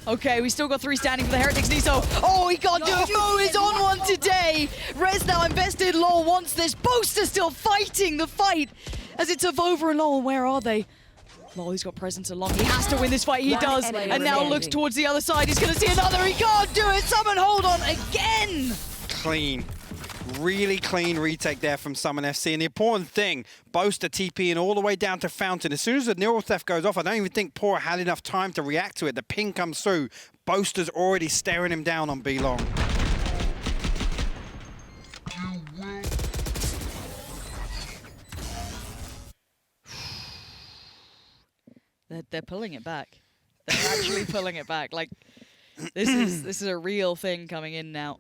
Okay, we still got 3 standing for the Heretics. nieSoW. Oh, he can't do it. Mo is on one today. Raze now invested. loL wants this. Boaster still fighting the fight. As it's AvovA and loWel. Where are they? loL, he's got presence along. He has to win this fight. He does. And now looks towards the other side. He's going to see another. He can't do it. SUMN hold on again. Clean. Really clean retake there from SUMN FC. And the important thing, Boaster TPing all the way down to Fountain. As soon as the neural theft goes off, I don't even think pAura had enough time to react to it. The ping comes through. Boaster's already staring him down on B long. They're pulling it back. They're actually pulling it back. Like, this is a real thing coming in now.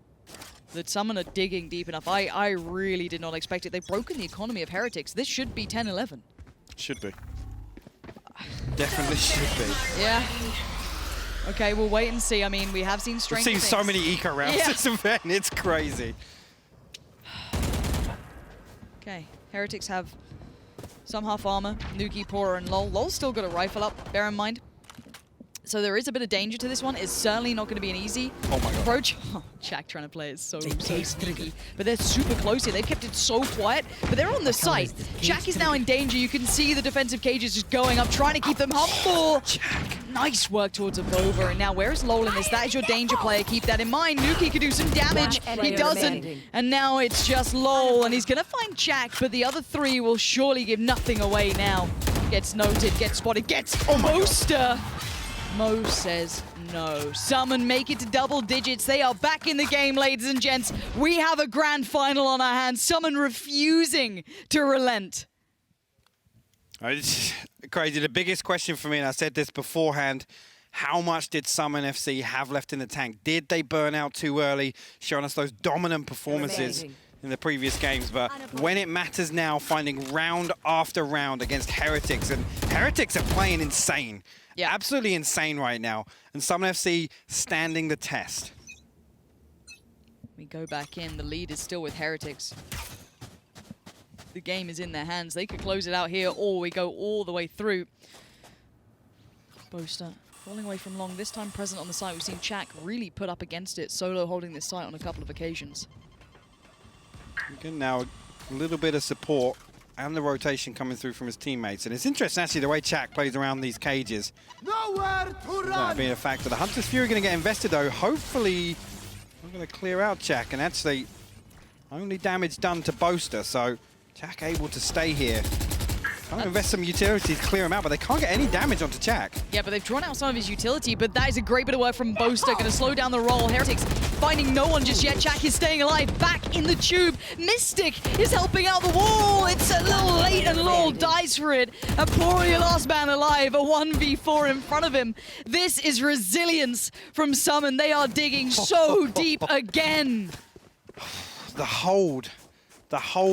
That SUMN are digging deep enough. I really did not expect it. They've broken the economy of Heretics. This should be 10-11. Should be. Definitely should be. Yeah. Okay, we'll wait and see. I mean, we have seen strength. We've seen so many eco rounds this event. It's crazy. Okay, Heretics have some half armor, nukkye, pAura, and loL. loL's still got a rifle up, bear in mind. So there is a bit of danger to this one. It's certainly not going to be an easy approach. Oh, tsack trying to play it so sneaky. But they're super close here. They've kept it so quiet, but they're on the site. tsack is now in danger. You can see the defensive cages just going up, trying to keep them humble. Nice work towards AvovA. And now where's loWel in this? That is your danger player. Keep that in mind. nukkye could do some damage. He doesn't. And now it's just loWel, and he's going to find tsack, but the other 3 will surely give nothing away now. Gets noted, gets spotted, gets Boaster. Mo says no. SUMN make it to double digits. They are back in the game, ladies and gents. We have a grand final on our hands. SUMN refusing to relent. It's crazy. The biggest question for me, and I said this beforehand, how much did SUMN FC have left in the tank? Did they burn out too early, showing us those dominant performances in the previous games? But when it matters now, finding round after round against Heretics, and Heretics are playing insane. Yeah, absolutely insane right now. And SUMN FC standing the test. We go back in. The lead is still with Heretics. The game is in their hands. They could close it out here, or we go all the way through. Boaster falling away from long. This time present on the site. We've seen tsack really put up against it. Solo holding this site on a couple of occasions. Again, now a little bit of support and the rotation coming through from his teammates. And it's interesting, actually, the way tsack plays around these cages. Nowhere to That run. being a factor. The Hunter's Fury going to get invested, though. Hopefully, we're going to clear out tsack. And actually, only damage done to Boaster. So, tsack able to stay here. I'm going to invest some utility to clear him out, but they can't get any damage onto tsack. Yeah, but they've drawn out some of his utility, but that is a great bit of work from Boaster. Going to slow down the roll. Heretics finding no one just yet. tsack is staying alive, back in the tube. Mistic is helping out the wall. It's a little late and loWel dies for it. And pAura, your last man alive, a 1v4 in front of him. This is resilience from SUMN. They are digging so deep again. The hold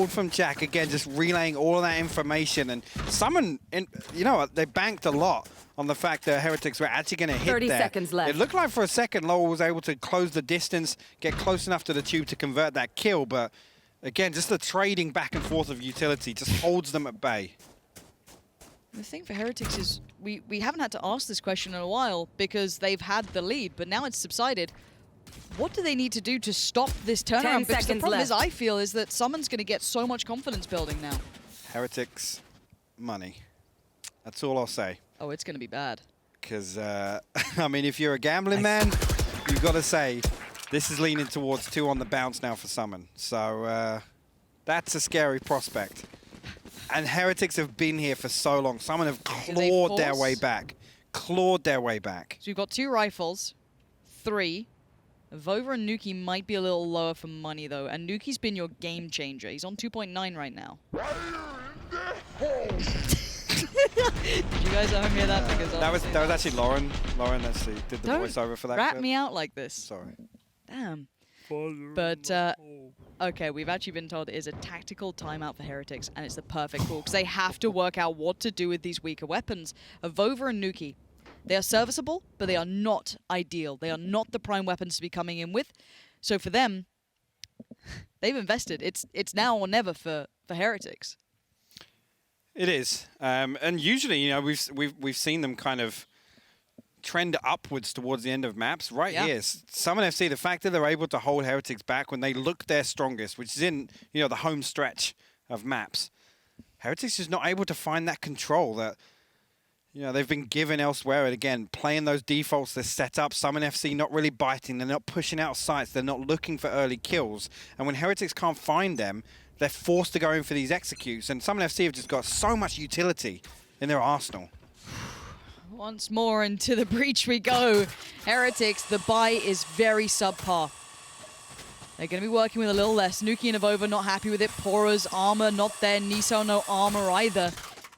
from tsack, again, just relaying all of that information. And SUMN, you know what, they banked a lot on the fact that Heretics were actually going to hit 30 there. seconds left. It looked like for a second loWel was able to close the distance, get close enough to the tube to convert that kill, but again, just the trading back and forth of utility just holds them at bay. The thing for Heretics is we haven't had to ask this question in a while because they've had the lead, but now it's subsided. What do they need to do to stop this turnaround? 10 Because the seconds problem left. is, I feel, is that SUMN's going to get so much confidence building now. Heretics, money. That's all I'll say. Oh, it's going to be bad. Because, I mean, if you're a gambling man, you've got to say, this is leaning towards 2 on the bounce now for SUMN. So, that's a scary prospect. And Heretics have been here for so long. SUMN have clawed their way back. Clawed their way back. So you've got 2 rifles, 3. AvovA and nukkye might be a little lower for money, though. And nukkye's been your game changer. He's on 2.9 right now. Did you guys ever hear that? Because That was actually Lauren. Lauren actually did the Don't voiceover for that. rat clip. me out like this. Sorry. Damn. But, okay, we've actually been told it is a tactical timeout for Heretics, and it's the perfect call, because they have to work out what to do with these weaker weapons. AvovA and nukkye, they are serviceable, but they are not ideal. They are not the prime weapons to be coming in with. So for them, they've invested. It's now or never for Heretics. It is, and usually, you know, we've seen them kind of trend upwards towards the end of maps. Right Yeah. here, SUMN FC, the fact that they're able to hold Heretics back when they look their strongest, which is in, you know, the home stretch of maps. Heretics is not able to find that control that, you know, they've been given elsewhere. And again, playing those defaults they're set up. SUMN FC not really biting. They're not pushing out sites. They're not looking for early kills. And when Heretics can't find them, they're forced to go in for these executes. And SUMN FC have just got so much utility in their arsenal. Once more into the breach we go. Heretics, the buy is very subpar. They're going to be working with a little less. nukkye and AvovA not happy with it. pAura's armor not there. nieSoW no armor either.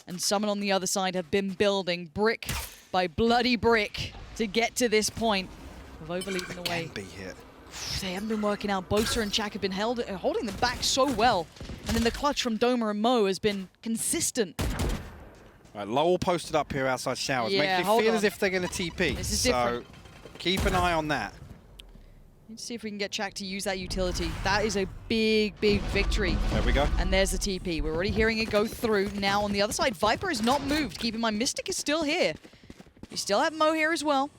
And SUMN on the other side have been building brick by bloody brick to get to this point. AvovA leading the way. Can be hit. They haven't been working out. Boaster and tsack have been holding them back so well. And then the clutch from doma and moW has been consistent. Right, loWel posted up here outside showers. Yeah, Makes me hold feel on. as if they're going to TP. This is so different. Keep an eye on that. Let's see if we can get tsack to use that utility. That is a big, big victory. There we go. And there's the TP. We're already hearing it go through. Now on the other side, Viper is not moved. Keep in mind, Mistic is still here. You still have moW here as well.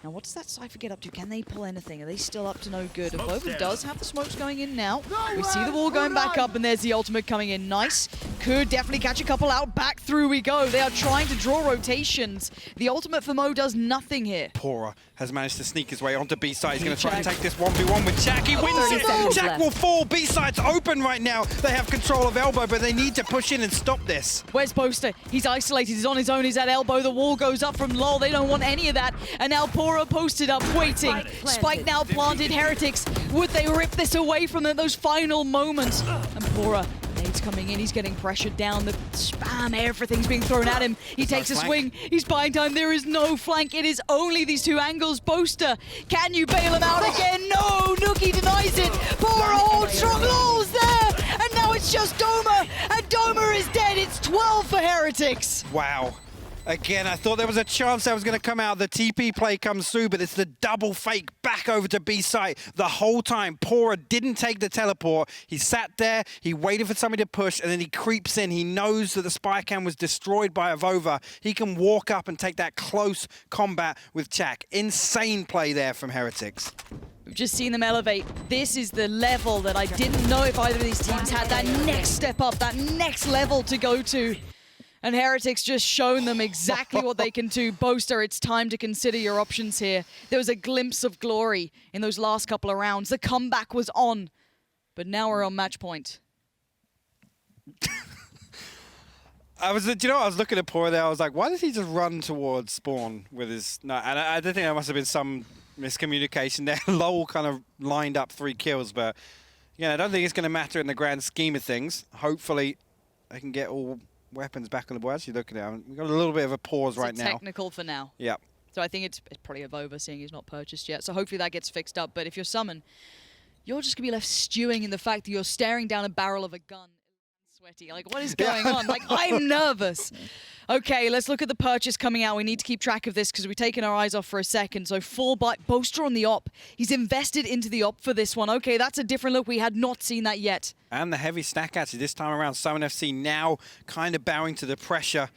Now what does that Cypher get up to? Can they pull anything? Are they still up to no good? AvovA does have the smokes going in now. We see the wall going back up, and there's the ultimate coming in. Nice. Could definitely catch a couple out. Back through we go. They are trying to draw rotations. The ultimate for moW does nothing here. pAura has managed to sneak his way onto B-side. He's going to try and tsack. take this 1v1 with tsack. He wins 30 it. seconds tsack left. will fall. B-side's open right now. They have control of elbow, but they need to push in and stop this. Where's Boaster? He's isolated. He's on his own. He's at elbow. The wall goes up from loWel. They don't want any of that. And now pAura posted up, waiting. Spike planted. Spike now planted. Heretics. Would they rip this away from them? Those final moments. And pAura, nades coming in. He's getting pressured down. The spam, everything's being thrown at him. He takes a swing. He's buying time. There is no flank. It is only these 2 angles. Boaster, can you bail him out again? No! nukkye denies it. pAura holds strong. loWel's there. And now it's just doma. And doma is dead. It's 12 for Heretics. Wow. Again, I thought there was a chance that was going to come out. The TP play comes through, but it's the double fake back over to B site. The whole time, pAura didn't take the teleport. He sat there, he waited for somebody to push, and then he creeps in. He knows that the spy cam was destroyed by AvovA. He can walk up and take that close combat with tsack. Insane play there from Heretics. We've just seen them elevate. This is the level that I didn't know if either of these teams had that next step up, that next level to go to. And Heretics just shown them exactly what they can do. Boaster, it's time to consider your options here. There was a glimpse of glory in those last couple of rounds. The comeback was on, but now we're on match point. Do you know what? I was looking at pAura there. I was like, why does he just run towards spawn with his... No, and I did think there must have been some miscommunication there. loWel kind of lined up 3 kills, but yeah, I don't think it's going to matter in the grand scheme of things. Hopefully, they can get all weapons back on the board. Actually, looking at it, we've got a little bit of a pause right now. Technical for now. Yeah. So I think it's probably AvovA, seeing he's not purchased yet. So hopefully that gets fixed up. But if you're SUMN, you're just going to be left stewing in the fact that you're staring down a barrel of a gun. Sweaty. Like, what is going on? Like, I'm nervous. Okay, let's look at the purchase coming out. We need to keep track of this because we've taken our eyes off for a second. So full buy. Boaster on the op. He's invested into the op for this one. Okay, that's a different look. We had not seen that yet. And the heavy stack actually this time around. SUMN FC now kind of bowing to the pressure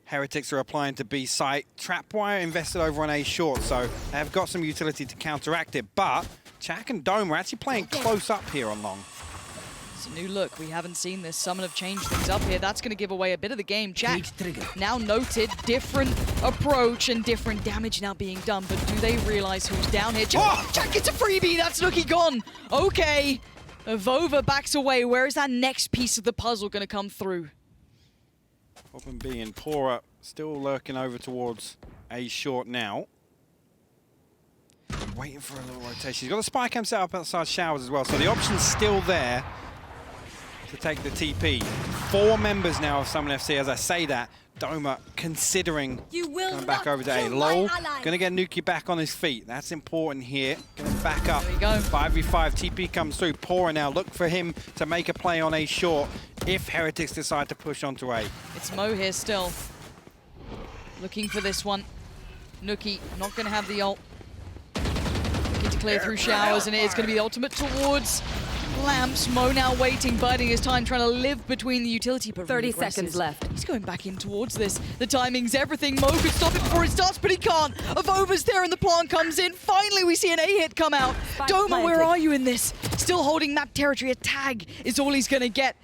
Heretics are applying to B site. Trapwire invested over on A short, so they have got some utility to counteract it. But tsack and doma are actually playing close up here on long. It's a new look. We haven't seen this. SUMN have changed things up here. That's going to give away a bit of the game. tsack now noted. Different approach and different damage now being done. But do they realize who's down here? tsack gets a freebie. That's nukkye gone. Okay. AvovA backs away. Where is that next piece of the puzzle going to come through? Open B and pAura still lurking over towards A short now. Waiting for a little rotation. He's got the spy cam set up outside showers as well. So the option's still there to take the TP. 4 members now of SUMN FC. As I say that, doma considering going back over to A. loWel going to get nukkye back on his feet. That's important here. Going to back up. There we go. 5v5. TP comes through. pAura now look for him to make a play on A short if Heretics decide to push onto A. It's Mo here still. Looking for this one. nukkye not going to have the ult. Looking to clear through showers, and it is going to be the ultimate towards lamps. Mo now waiting, biding his time, trying to live between the utility, but 30 regresses. seconds left. He's going back in towards this. The timing's everything. Mo could stop it before it starts, but he can't. AvovA's there, and the plant comes in. Finally, we see an A hit come out. doma, where are you in this? Still holding map territory. A tag is all he's going to get.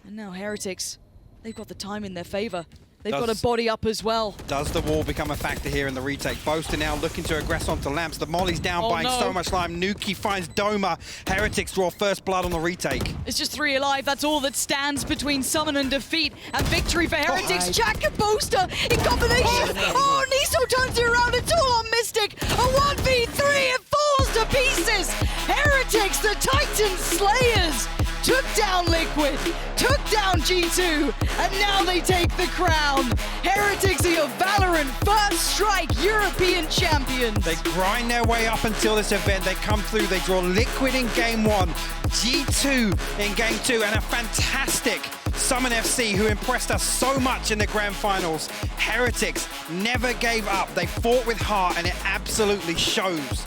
And now Heretics, they've got the time in their favor. They've got a body up as well. Does the wall become a factor here in the retake? Boaster now looking to aggress onto lamps. The molly's down, buying so much lime. nukkye finds doma. Heretics draw first blood on the retake. It's just 3 alive. That's all that stands between SUMN and defeat and victory for Heretics. tsack and Boaster in combination. Oh, nieSoW turns it around. It's all on Mistic. A 1v3. It falls to pieces. Heretics, the Titan Slayers, took down Liquid, took down G2, and now they take the crown. Heretics are your Valorant first strike European champions. They grind their way up until this event. They come through, they draw Liquid in game 1, G2 in game 2, and a fantastic SUMN FC who impressed us so much in the grand finals. Heretics never gave up. They fought with heart, and it absolutely shows.